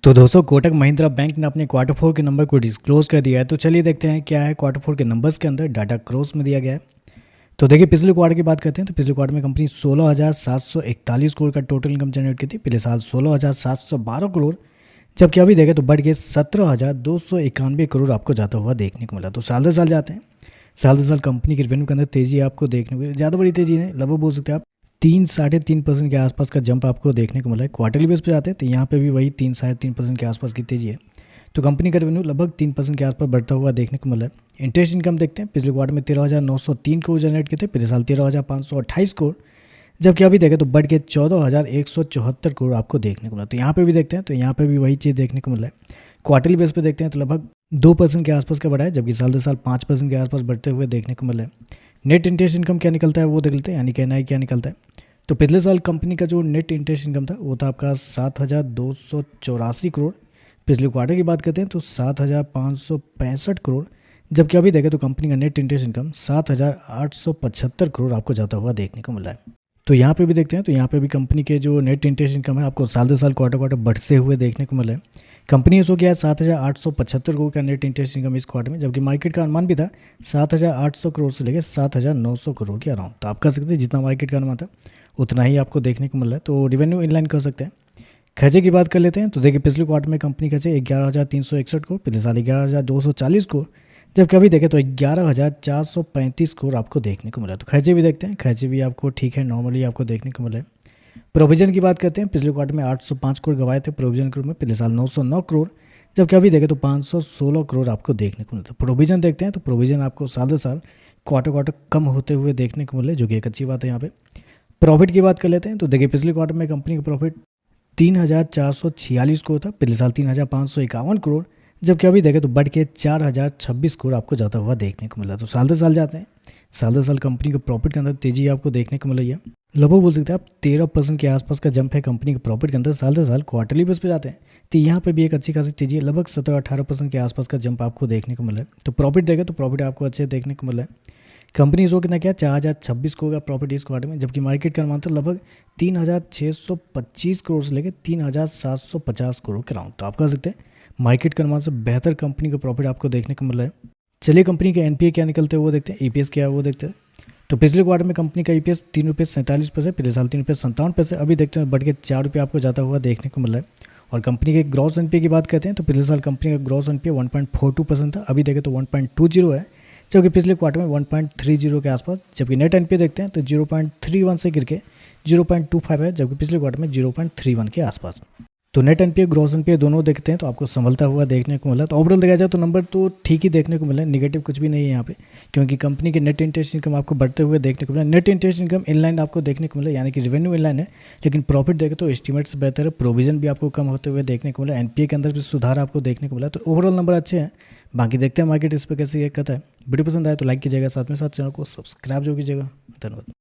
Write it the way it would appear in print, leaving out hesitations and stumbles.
तो दोस्तों कोटक महिंद्रा बैंक ने अपने क्वार्टर फोर के नंबर को डिस्क्लोज कर दिया है। तो चलिए देखते हैं क्या है क्वार्टर फोर के नंबर्स के अंदर डाटा क्रॉस में दिया गया है। तो देखिए पिछले क्वार्टर की बात करते हैं तो पिछले क्वार्टर में कंपनी 16,741 करोड़ का टोटल इनकम जनरेट की थी। पिछले साल 16,712 करोड़, जबकि अभी देखें तो बढ़ के 17,291 करोड़ आपको जाता हुआ देखने को मिला। तो साल दर साल जाते हैं, साल दर साल कंपनी के रेवेन्यू के अंदर तेजी आपको देखने को, ज़्यादा बड़ी तेजी है, लगभग बोल सकते हैं आप 3-3.5% के आसपास का जंप आपको देखने को मिला है। क्वार्टरली बेस पे जाते हैं तो यहाँ पे भी वही 3-3.5% के आसपास की तेजी है। तो कंपनी का रेवेन्यू लगभग 3% के आसपास बढ़ता हुआ देखने को मिला है। इंटरेस्ट इनकम देखते हैं, पिछले क्वार्टर में 13,903 करोड़ जनरेट किए थे, पिछले साल 13,528 करोड़, जबकि अभी देखें तो बढ़ के 14,174 करोड़ आपको देखने को मिला। तो यहाँ पे भी देखते हैं तो यहाँ पे भी वही चीज़ देखने को मिला है। क्वार्टरली बेस पे देखते हैं तो लगभग 2% के आसपास का बढ़ा है, जबकि साल दर साल 5% के आसपास बढ़ते हुए देखने को मिला है। नेट इंटरेस्ट इनकम क्या निकलता है वो देख लेते हैं, यानी कहना है क्या निकलता है। तो पिछले साल कंपनी का जो नेट इंटरेस्ट इनकम था वो था आपका 7,284 करोड़। पिछले क्वार्टर की बात करते हैं तो 7,565 करोड़, जबकि अभी देखें तो कंपनी का नेट इंटरेस्ट इनकम 7,875 करोड़ आपको जाता हुआ देखने को मिला है। तो यहाँ पे भी देखते हैं तो यहाँ पे भी कंपनी के जो नेट इंटरेस्ट इनकम है आपको साल दर साल क्वार्टर क्वार्टर बढ़ते हुए देखने को मिला है। कंपनी ने सो किया है 7,875 करोड़ का नेट इंटरेस्ट इनकम इस क्वार्टर में, जबकि मार्केट का अनुमान भी था 7,800 करोड़ से लेकर 7,900 करोड़ के अराउंड। तो आप कह सकते हैं जितना मार्केट का अनुमान था उतना ही आपको देखने को मिल रहा है। तो रिवेन्यू इनलाइन कर सकते हैं। खर्चे की बात कर लेते हैं तो देखिए पिछले क्वार्टर में कंपनी खर्चे 11,361 करोड़, पिछले साल 11,240 करोड़, जबकि अभी देखें तो 11,435 करोड़ आपको देखने को मिला। तो खर्चे भी देखते हैं, खर्चे भी आपको ठीक है, नॉर्मली आपको देखने को मिला है। प्रोविजन की बात करते हैं, पिछले क्वार्टर में 805 करोड़ गवाए थे प्रोविजन के रूप में, पिछले साल 909 करोड़, जबकि अभी देखें तो 516 करोड़ आपको देखने को मिलता है। प्रोविजन देखते हैं तो प्रोविजन आपको साल दर साल क्वार्टर क्वार्टर कम होते हुए देखने को मिले, जो कि एक अच्छी बात है। यहाँ पे प्रॉफिट की बात कर लेते हैं तो देखिए पिछले क्वार्टर में कंपनी का प्रॉफिट 3,446 करोड़ था, पिछले साल 3,551 करोड़, जबकि अभी देखें तो बढ़ के 4,026 करोड़ आपको जाता हुआ देखने को मिला। तो साल दर साल जाते हैं, साल दर साल कंपनी के प्रॉफिट के अंदर तेजी आपको देखने को मिल रही है। लगभग बोल सकते हैं आप 13% के आसपास का जंप है कंपनी के प्रॉफिट के अंदर। साल दर साल क्वार्टरली बेस पे जाते हैं तो यहाँ पे भी एक अच्छी खासी तेजी है, लगभग 17-18% के आसपास का जंप आपको देखने को मिला है। तो प्रॉफिट देखें तो प्रॉफिट आपको अच्छे देखने को मिला है। कंपनी इसको कितना किया 4,026 करोड़ का प्रॉफिट इस क्वार्टर में, जबकि मार्केट का अनुमान था लगभग 3,625 करोड़ से लेकर 3,750 करोड़ के राउंड। तो आप कह सकते हैं मार्केट के अनुमान से बेहतर कंपनी का प्रॉफिट आपको देखने को मिल रहा है। चलिए कंपनी के एनपीए क्या निकलते हैं वो देखते हैं, ईपीएस क्या है वो देखते हैं। तो पिछले क्वार्टर में कंपनी का ईपीएस 3,47 रुपये, पिछले साल 3,57 रुपये, अभी देखते हैं बढ़ के 4 रुपये आपको जाता हुआ देखने को मिल रहा है। और कंपनी के ग्रॉस एनपीए की बात करते हैं तो पिछले साल कंपनी का ग्रॉस एनपीए 1.42% था, अभी देखें तो 1.20 है, जबकि पिछले क्वार्टर में 1.30 के आसपास, जबकि नेट एनपीए देखते हैं तो 0.31 से गिर के 0.25 है, जबकि पिछले क्वार्टर में 0.31 के आसपास। तो नेट एनपीए ग्रॉस एनपीए दोनों देखते हैं तो आपको संभलता हुआ देखने को मिला। तो ओवरऑल देखा जाए तो नंबर तो ठीक ही देखने को मिला, नेगेटिव कुछ भी नहीं है यहाँ पे, क्योंकि कंपनी के नेट इंटरेस्ट इनकम आपको बढ़ते हुए देखने को मिला। नेट इंटरेस्ट इनकम इनलाइन आपको देखने को मिला, यानी कि रेवेन्यू इनलाइन है, लेकिन प्रॉफिट देखें तो एस्टीमेट से बेहतर है। प्रोविजन भी आपको कम होते हुए देखने को मिला, एनपीए के अंदर भी सुधार आपको देखने को मिला। तो ओवरऑल नंबर अच्छे हैं, बाकी देखते हैं मार्केट इस पर कैसे ये कहता है। वीडियो पसंद आए तो लाइक कीजिएगा, साथ में साथ चैनल को सब्सक्राइब जो कीजिएगा। धन्यवाद।